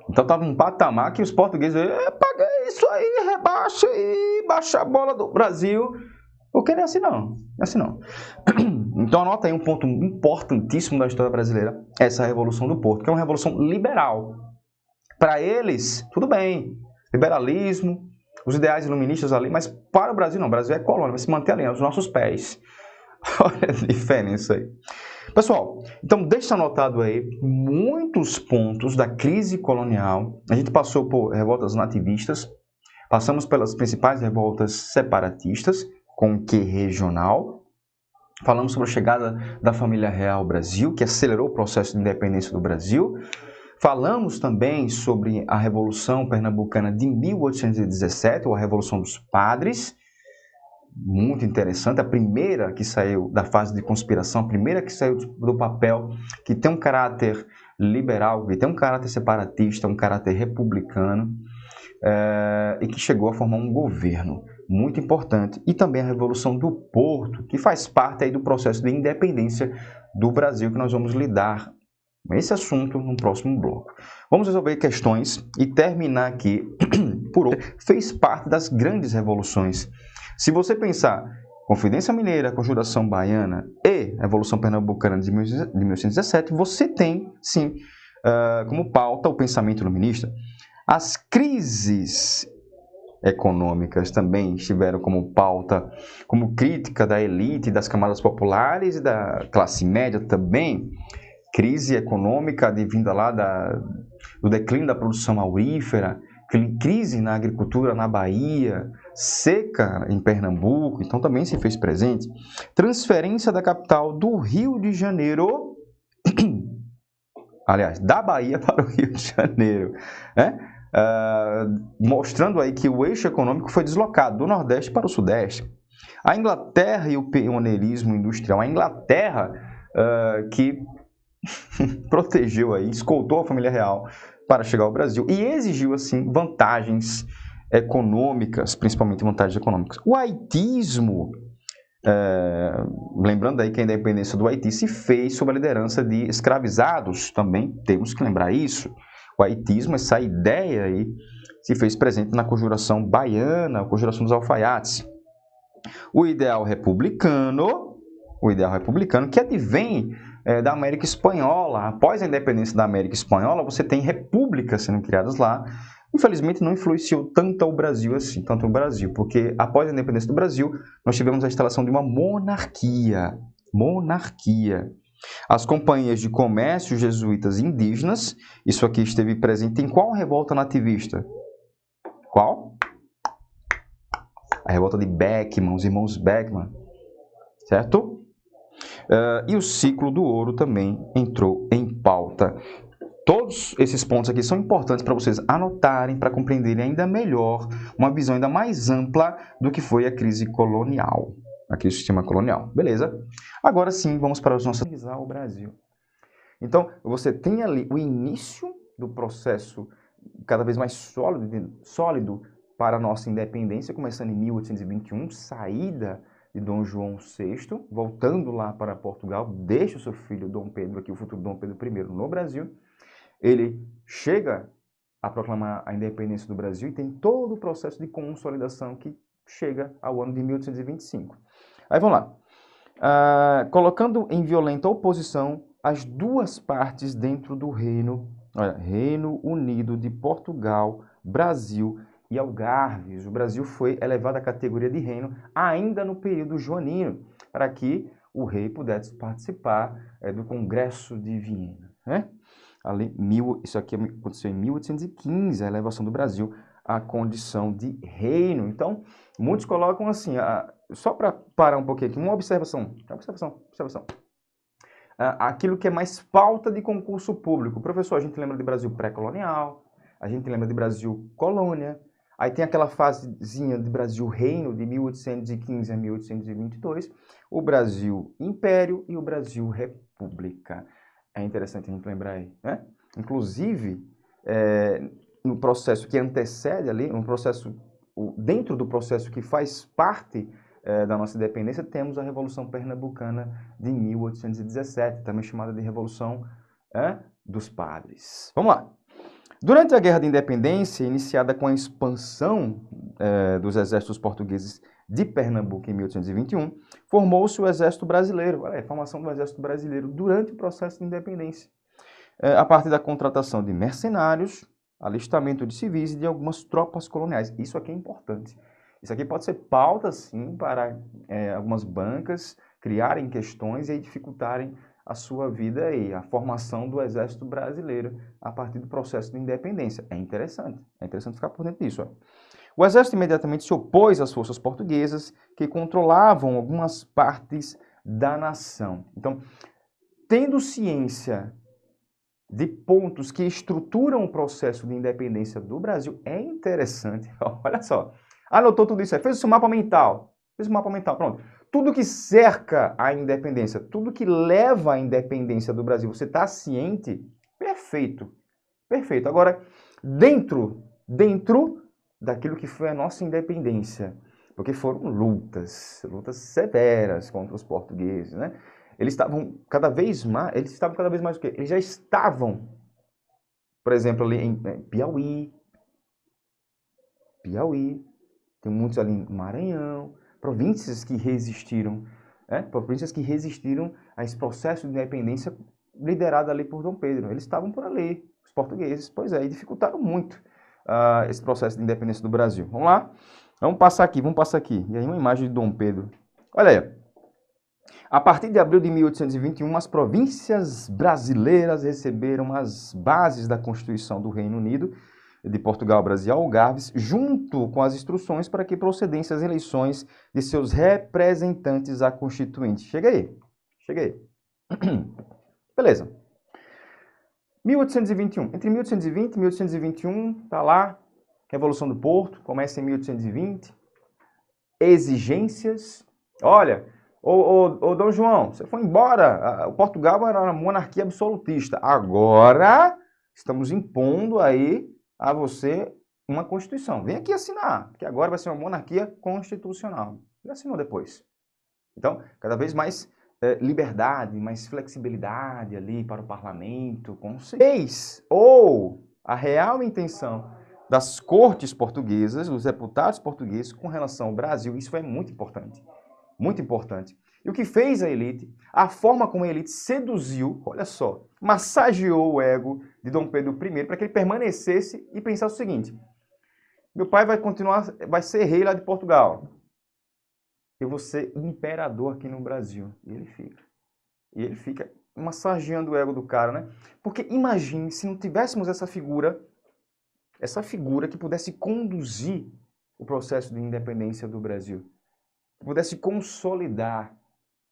Speaker 1: Então estava um patamar que os portugueses paga isso aí, rebaixa aí, baixa a bola do Brasil. Porque não é assim não. Então anota aí um ponto importantíssimo da história brasileira, essa Revolução do Porto, que é uma revolução liberal. Para eles, tudo bem, liberalismo, os ideais iluministas ali, mas para o Brasil não, o Brasil é colônia, vai se manter ali aos nossos pés. Olha a diferença aí. Pessoal, então deixa anotado aí muitos pontos da crise colonial. A gente passou por revoltas nativistas, passamos pelas principais revoltas separatistas, com que regional. Falamos sobre a chegada da família real ao Brasil, que acelerou o processo de independência do Brasil. Falamos também sobre a Revolução Pernambucana de 1817, ou a Revolução dos Padres, muito interessante, a primeira que saiu da fase de conspiração, a primeira que saiu do papel, que tem um caráter liberal, que tem um caráter separatista, um caráter republicano, e que chegou a formar um governo muito importante. E também a Revolução do Porto, que faz parte aí do processo de independência do Brasil, que nós vamos lidar com esse assunto no próximo bloco. Vamos resolver questões e terminar aqui por outro. Fez parte das grandes revoluções. Se você pensar Confidência Mineira, Conjuração Baiana e Revolução Pernambucana de 1817, você tem, sim, como pauta o pensamento iluminista. As crises econômicas também estiveram como pauta, como crítica da elite, das camadas populares e da classe média também. Crise econômica advinda lá do declínio da produção aurífera, crise na agricultura na Bahia, seca em Pernambuco, então também se fez presente. Transferência da capital do Rio de Janeiro, aliás, da Bahia para o Rio de Janeiro, né? Mostrando aí que o eixo econômico foi deslocado do Nordeste para o Sudeste. A Inglaterra e o pioneirismo industrial, a Inglaterra que protegeu aí, escoltou a família real para chegar ao Brasil e exigiu assim vantagens econômicas, principalmente vantagens econômicas. O haitismo, lembrando aí que a independência do Haiti se fez sob a liderança de escravizados, também temos que lembrar isso. O haitismo, essa ideia aí, se fez presente na Conjuração Baiana, a Conjuração dos Alfaiates. O ideal republicano que advém da América Espanhola. Após a independência da América Espanhola, você tem repúblicas sendo criadas lá. Infelizmente, não influenciou tanto o Brasil assim, porque após a independência do Brasil, nós tivemos a instalação de uma monarquia. As companhias de comércio jesuítas indígenas, isso aqui esteve presente em qual revolta nativista? Qual? A revolta de Beckman, os irmãos Beckman, certo? E o ciclo do ouro também entrou em pauta. Todos esses pontos aqui são importantes para vocês anotarem, para compreenderem ainda melhor, uma visão ainda mais ampla do que foi a crise colonial, aqui o sistema colonial. Beleza? Agora sim, vamos para os nossos... o Brasil. Então, você tem ali o início do processo cada vez mais sólido para a nossa independência, começando em 1821, saída de Dom João VI, voltando lá para Portugal, deixa o seu filho Dom Pedro aqui, o futuro Dom Pedro I, no Brasil. Ele chega a proclamar a independência do Brasil e tem todo o processo de consolidação que chega ao ano de 1825. Aí vamos lá. Colocando em violenta oposição as duas partes dentro do Reino Unido de Portugal, Brasil e Algarves. O Brasil foi elevado à categoria de reino ainda no período joanino, para que o rei pudesse participar do Congresso de Viena, né? Isso aqui aconteceu em 1815, a elevação do Brasil à condição de reino. Então, muitos colocam assim, só para parar um pouquinho aqui, uma observação. Aquilo que é mais pauta de concurso público. Professor, a gente lembra de Brasil pré-colonial, a gente lembra de Brasil colônia, aí tem aquela fasezinha de Brasil reino, de 1815 a 1822, o Brasil império e o Brasil república. É interessante a gente lembrar aí, né? Inclusive, no processo que antecede ali, dentro do processo que faz parte da nossa independência, temos a Revolução Pernambucana de 1817, também chamada de Revolução dos Padres. Vamos lá. Durante a Guerra de Independência, iniciada com a expansão dos exércitos portugueses de Pernambuco em 1821, formou-se o Exército Brasileiro. Olha aí, a formação do Exército Brasileiro durante o processo de independência. A partir da contratação de mercenários, alistamento de civis e de algumas tropas coloniais. Isso aqui é importante. Isso aqui pode ser pauta, sim, para algumas bancas criarem questões e aí dificultarem a sua vida e a formação do Exército Brasileiro a partir do processo de independência. É interessante ficar por dentro disso. O Exército imediatamente se opôs às forças portuguesas que controlavam algumas partes da nação. Então, tendo ciência de pontos que estruturam o processo de independência do Brasil, é interessante. Olha só, anotou tudo isso aí, fez o mapa mental, pronto. Tudo que cerca a independência, tudo que leva à independência do Brasil, você está ciente? Perfeito. Agora, dentro daquilo que foi a nossa independência, porque foram lutas severas contra os portugueses, né? Eles estavam cada vez mais o quê? Eles já estavam, por exemplo, ali em Piauí, tem muitos ali em Maranhão, províncias que resistiram a esse processo de independência liderado ali por Dom Pedro. Eles estavam por ali, os portugueses, e dificultaram muito esse processo de independência do Brasil. Vamos lá? Vamos passar aqui. E aí uma imagem de Dom Pedro. Olha aí. A partir de abril de 1821, as províncias brasileiras receberam as bases da Constituição do Reino Unido, de Portugal, Brasil e Algarves, junto com as instruções para que procedessem as eleições de seus representantes à Constituinte. Chega aí. Beleza. 1821. Entre 1820 e 1821, tá lá, Revolução do Porto, começa em 1820. Exigências. Olha, ô Dom João, você foi embora. O Portugal era uma monarquia absolutista. Agora, estamos impondo aí a você uma Constituição. Vem aqui assinar, que agora vai ser uma monarquia constitucional. Ele assinou depois. Então, cada vez mais liberdade, mais flexibilidade ali para o parlamento, ou a real intenção das cortes portuguesas, dos deputados portugueses com relação ao Brasil, isso é muito importante. Muito importante. E o que fez a elite, a forma como a elite seduziu, olha só, massageou o ego de Dom Pedro I para que ele permanecesse e pensasse o seguinte: meu pai vai ser rei lá de Portugal. Eu vou ser imperador aqui no Brasil. E ele fica massageando o ego do cara, né? Porque imagine se não tivéssemos essa figura que pudesse conduzir o processo de independência do Brasil, que pudesse consolidar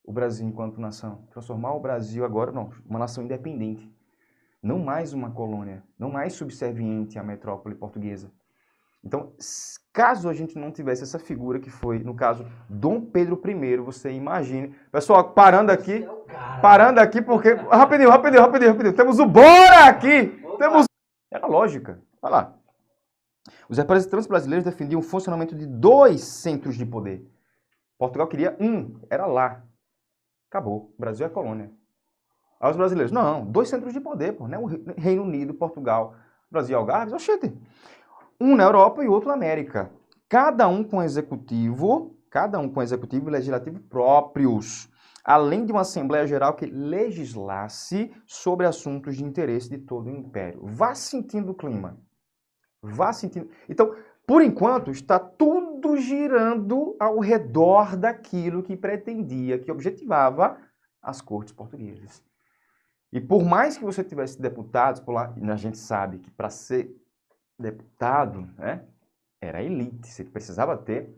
Speaker 1: o Brasil enquanto nação, transformar o Brasil agora, uma nação independente, não mais uma colônia, não mais subserviente à metrópole portuguesa. Então, caso a gente não tivesse essa figura que foi, no caso, Dom Pedro I, você imagine... Pessoal, parando aqui porque... Rapidinho. Temos o Bora aqui! Era lógica. Vai lá. Os representantes brasileiros defendiam o funcionamento de 2 centros de poder. Portugal queria era lá. Acabou. O Brasil é colônia. Aí os brasileiros, não, 2 centros de poder, né? O Reino Unido, Portugal, Brasil e Algarve, oxente. Um na Europa e outro na América. Cada um com executivo e legislativo próprios, além de uma Assembleia Geral que legislasse sobre assuntos de interesse de todo o Império. Vá sentindo o clima. Vá sentindo. Então, por enquanto, está tudo girando ao redor daquilo que pretendia, que objetivava as cortes portuguesas. E por mais que você tivesse deputados por lá, e a gente sabe que para ser deputado, né, era elite, você precisava ter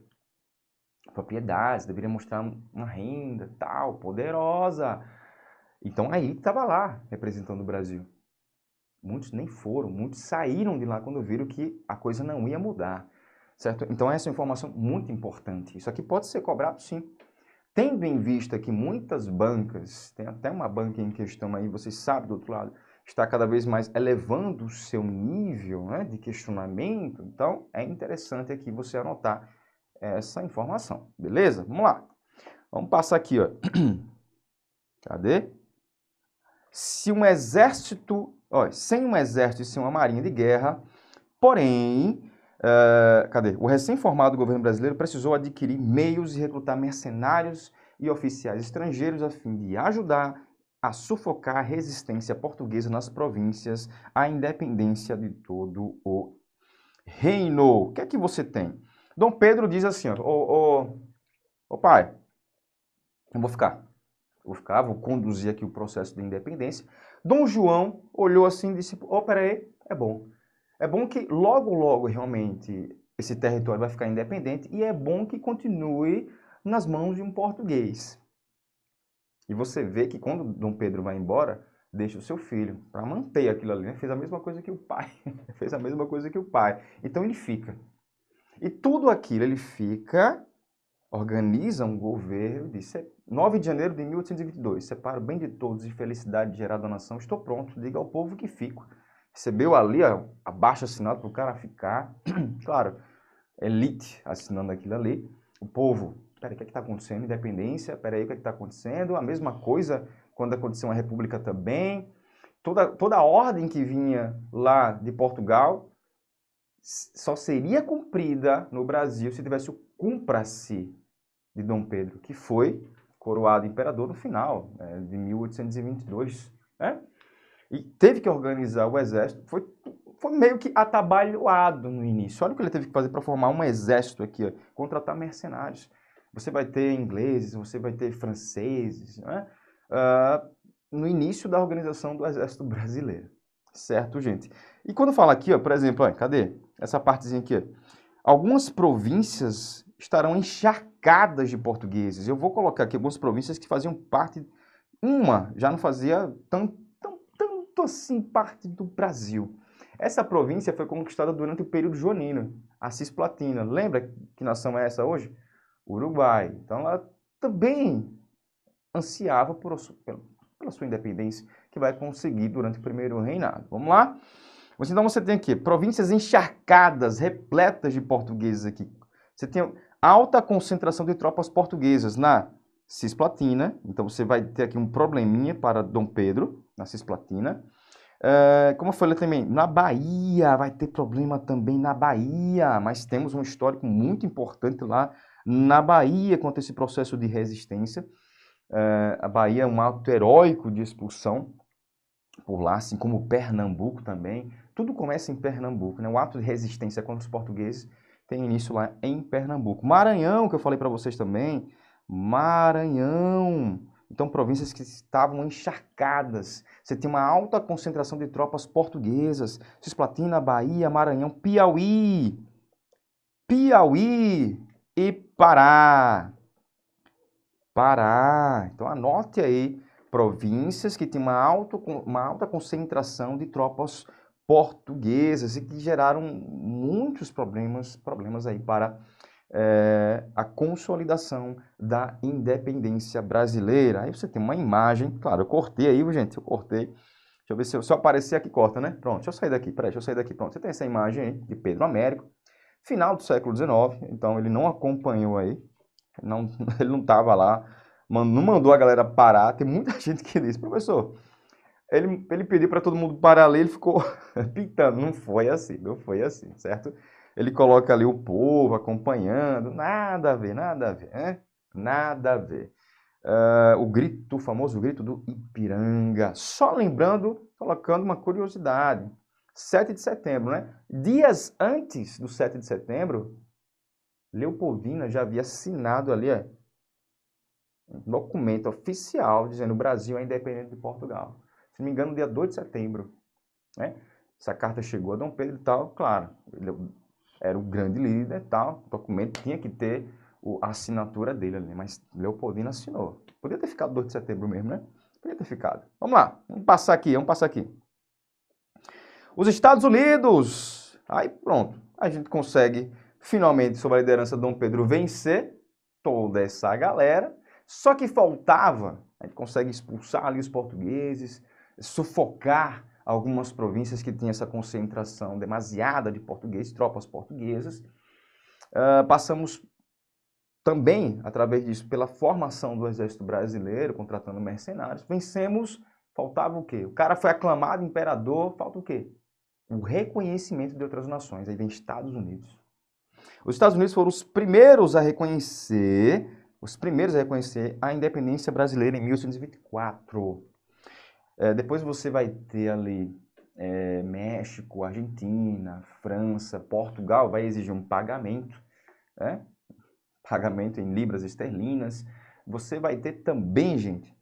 Speaker 1: propriedades, deveria mostrar uma renda tal, poderosa. Então a elite estava lá representando o Brasil. Muitos nem foram, muitos saíram de lá quando viram que a coisa não ia mudar, certo? Então essa é uma informação muito importante. Isso aqui pode ser cobrado sim. Tendo em vista que muitas bancas, tem até uma banca em questão aí, vocês sabem do outro lado, está cada vez mais elevando o seu nível, né, de questionamento, então é interessante aqui você anotar essa informação, beleza? Vamos lá. Vamos passar aqui, ó. Cadê? Se um exército, ó, sem um exército e sem uma marinha de guerra, porém, cadê? O recém-formado governo brasileiro precisou adquirir meios e recrutar mercenários e oficiais estrangeiros a fim de ajudar a sufocar a resistência portuguesa nas províncias, à independência de todo o reino. O que é que você tem? Dom Pedro diz assim, ó, ô pai, eu vou ficar, vou conduzir aqui o processo de independência. Dom João olhou assim e disse, peraí, é bom. É bom que logo realmente esse território vai ficar independente e é bom que continue nas mãos de um português. E você vê que quando Dom Pedro vai embora, deixa o seu filho para manter aquilo ali, né? Fez a mesma coisa que o pai. Fez a mesma coisa que o pai. Então ele fica. E tudo aquilo ele fica, organiza um governo, diz, 9 de janeiro de 1822, separo bem de todos e felicidade gerada à nação, estou pronto, diga ao povo que fico. Recebeu ali abaixo assinado para o cara ficar, claro, elite assinando aquilo ali, o povo, peraí, o que está acontecendo? Independência, peraí, o que está acontecendo? A mesma coisa quando aconteceu uma república também, toda a ordem que vinha lá de Portugal só seria cumprida no Brasil se tivesse o cumpra-se de Dom Pedro, que foi coroado imperador no final de 1822, né? E teve que organizar o exército, foi meio que atabalhoado no início. Olha o que ele teve que fazer para formar um exército aqui, ó, contratar mercenários. Você vai ter ingleses, você vai ter franceses, né? No início da organização do exército brasileiro. Certo, gente? E quando fala aqui, ó, por exemplo, ó, cadê? Essa partezinha aqui, ó. Algumas províncias estarão encharcadas de portugueses. Eu vou colocar aqui algumas províncias que faziam parte, uma já não fazia tanto assim parte do Brasil. Essa província foi conquistada durante o período joanino, a Cisplatina. Lembra que nação é essa hoje? Uruguai. Então ela também ansiava pela sua independência, que vai conseguir durante o primeiro reinado. Vamos lá? Então você tem aqui províncias encharcadas, repletas de portugueses aqui. Você tem alta concentração de tropas portuguesas na Cisplatina. Então você vai ter aqui um probleminha para Dom Pedro, na Cisplatina. Como eu falei também, na Bahia, vai ter problema também na Bahia. Mas temos um histórico muito importante lá na Bahia quanto a esse processo de resistência. A Bahia é um ato heróico de expulsão por lá, assim como Pernambuco também. Tudo começa em Pernambuco, né? O ato de resistência contra os portugueses tem início lá em Pernambuco. Maranhão, que eu falei para vocês também, Maranhão. Então, províncias que estavam encharcadas. Você tem uma alta concentração de tropas portuguesas. Cisplatina, Bahia, Maranhão, Piauí e Pará. Então, anote aí províncias que têm uma alta concentração de tropas portuguesas e que geraram muitos problemas aí para a consolidação da independência brasileira. Aí você tem uma imagem, claro, eu cortei aí, gente, eu cortei. Deixa eu ver se eu aparecer aqui, corta, né? Pronto, deixa eu sair daqui, peraí, deixa eu sair daqui, pronto. Você tem essa imagem aí de Pedro Américo, final do século XIX, então ele não acompanhou aí, ele não estava lá, não mandou a galera parar. Tem muita gente que diz, professor, Ele pediu para todo mundo parar ali, ele ficou pintando. Não foi assim, não foi assim, certo? Ele coloca ali o povo acompanhando, nada a ver, né? Nada a ver. O grito, o famoso grito do Ipiranga. Só lembrando, colocando uma curiosidade. 7 de setembro, né? Dias antes do 7 de setembro, Leopoldina já havia assinado ali, um documento oficial dizendo que o Brasil é independente de Portugal. Se não me engano, dia 2 de setembro, né? Essa carta chegou a Dom Pedro e tal, claro, ele era o grande líder e tal, o documento tinha que ter a assinatura dele ali, mas Leopoldina assinou. Podia ter ficado 2 de setembro mesmo, né? Podia ter ficado. Vamos lá, vamos passar aqui. Os Estados Unidos, aí pronto, a gente consegue finalmente, sob a liderança de Dom Pedro, vencer toda essa galera, só que faltava, a gente consegue expulsar ali os portugueses, sufocar algumas províncias que tinham essa concentração demasiada de portugueses, tropas portuguesas. Passamos também, através disso, pela formação do exército brasileiro, contratando mercenários. Vencemos, faltava o quê? O cara foi aclamado imperador, falta o quê? O reconhecimento de outras nações, aí vem Estados Unidos. Os Estados Unidos foram os primeiros a reconhecer a independência brasileira em 1824. Depois você vai ter ali México, Argentina, França, Portugal, vai exigir um pagamento, né? Pagamento em libras esterlinas. Você vai ter também, gente,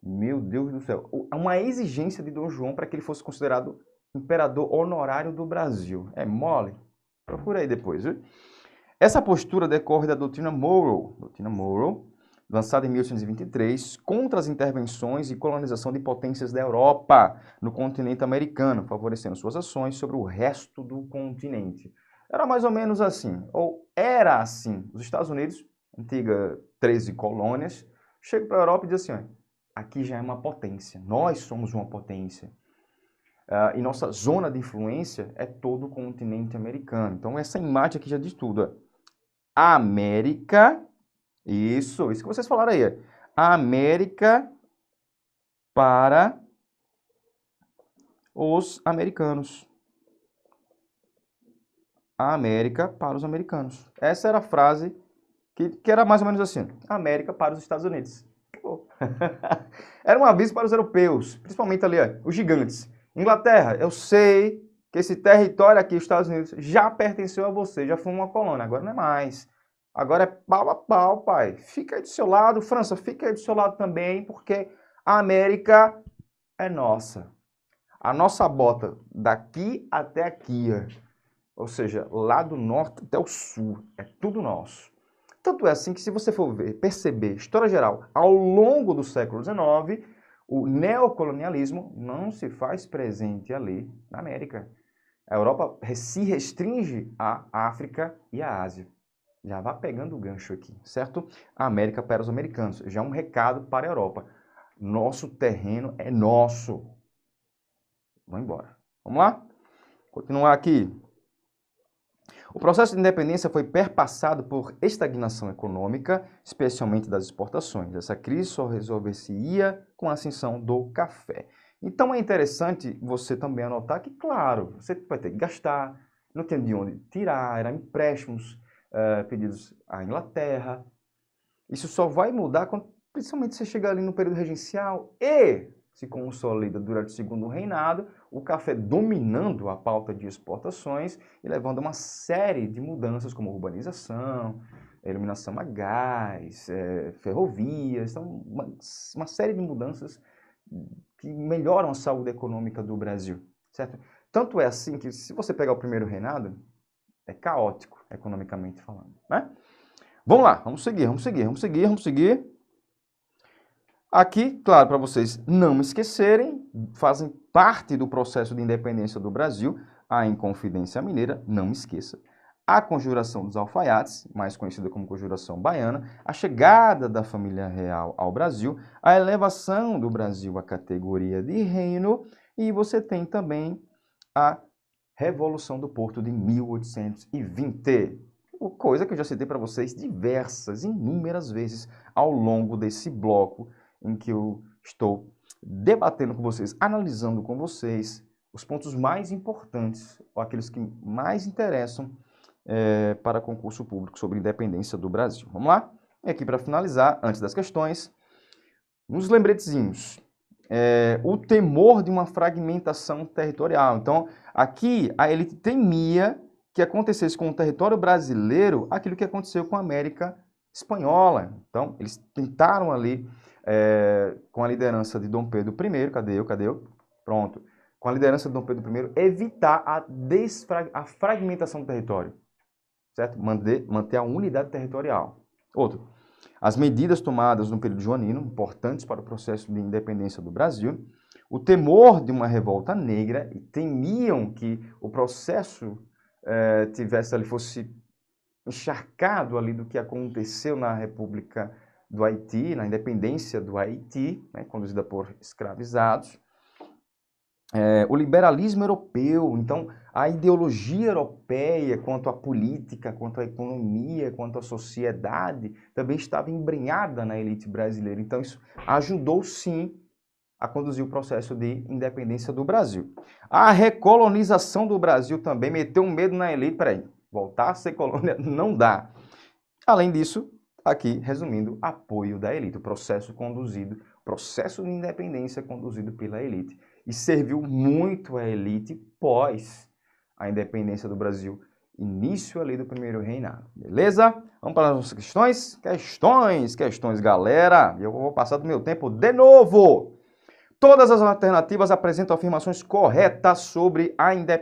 Speaker 1: meu Deus do céu, uma exigência de Dom João para que ele fosse considerado imperador honorário do Brasil. É mole? Procura aí depois, viu? Essa postura decorre da doutrina Monroe, lançada em 1823, contra as intervenções e colonização de potências da Europa no continente americano, favorecendo suas ações sobre o resto do continente. Era mais ou menos assim, ou era assim. Os Estados Unidos, antiga 13 colônias, chegam para a Europa e dizem assim, aqui já é uma potência, nós somos uma potência. E nossa zona de influência é todo o continente americano. Então essa imagem aqui já diz tudo. A América, isso que vocês falaram aí. A América para os americanos. A América para os americanos. Essa era a frase que era mais ou menos assim. A América para os Estados Unidos. Era um aviso para os europeus, principalmente ali, os gigantes. Inglaterra, eu sei que esse território aqui, os Estados Unidos, já pertenceu a você, já foi uma colônia, agora não é mais. Agora é pau a pau, pai. Fica aí do seu lado, França, fica aí do seu lado também, porque a América é nossa. A nossa bota daqui até aqui, ou seja, lá do norte até o sul, é tudo nosso. Tanto é assim que se você for perceber, história geral, ao longo do século XIX, o neocolonialismo não se faz presente ali na América. A Europa se restringe à África e à Ásia. Já vá pegando o gancho aqui, certo? A América para os americanos. Já um recado para a Europa. Nosso terreno é nosso. Vamos embora. Vamos lá? Continuar aqui. O processo de independência foi perpassado por estagnação econômica, especialmente das exportações. Essa crise só resolver-se-ia com a ascensão do café. Então é interessante você também anotar que, claro, você vai ter que gastar, não tem de onde tirar, eram empréstimos pedidos à Inglaterra. Isso só vai mudar quando, principalmente, você chegar ali no período regencial e se consolida durante o segundo reinado, o café dominando a pauta de exportações e levando a uma série de mudanças como urbanização, iluminação a gás, ferrovias, então uma série de mudanças que melhoram a saúde econômica do Brasil, certo? Tanto é assim que se você pegar o primeiro reinado, é caótico, economicamente falando, né? Vamos lá, vamos seguir. Aqui, claro, para vocês não esquecerem, fazem parte do processo de independência do Brasil, a Inconfidência Mineira, não esqueça. A Conjuração dos Alfaiates, mais conhecida como Conjuração Baiana, a chegada da família real ao Brasil, a elevação do Brasil à categoria de reino, e você tem também a Revolução do Porto de 1820. Coisa que eu já citei para vocês inúmeras vezes ao longo desse bloco em que eu estou debatendo com vocês, analisando com vocês os pontos mais importantes, ou aqueles que mais interessam para concurso público sobre a independência do Brasil. Vamos lá? E aqui para finalizar, antes das questões, uns lembretezinhos. O temor de uma fragmentação territorial. Então, aqui a elite temia que acontecesse com o território brasileiro aquilo que aconteceu com a América Espanhola. Então, eles tentaram ali, com a liderança de Dom Pedro I, cadê eu? Pronto. Com a liderança de Dom Pedro I, evitar a fragmentação do território, certo? Manter a unidade territorial. Outro. As medidas tomadas no período joanino, importantes para o processo de independência do Brasil, o temor de uma revolta negra, e temiam que o processo fosse encharcado ali do que aconteceu na República do Haiti, na independência do Haiti, né, conduzida por escravizados. O liberalismo europeu, então a ideologia europeia quanto à política, quanto à economia, quanto à sociedade, também estava embrenhada na elite brasileira. Então isso ajudou sim a conduzir o processo de independência do Brasil. A recolonização do Brasil também meteu um medo na elite. Peraí, voltar a ser colônia não dá. Além disso, aqui resumindo, apoio da elite, o processo de independência conduzido pela elite. E serviu muito à elite pós a independência do Brasil, início ali do primeiro reinado. Beleza? Vamos para as nossas questões? Questões, galera. Eu vou passar do meu tempo de novo. Todas as alternativas apresentam afirmações corretas sobre a independência.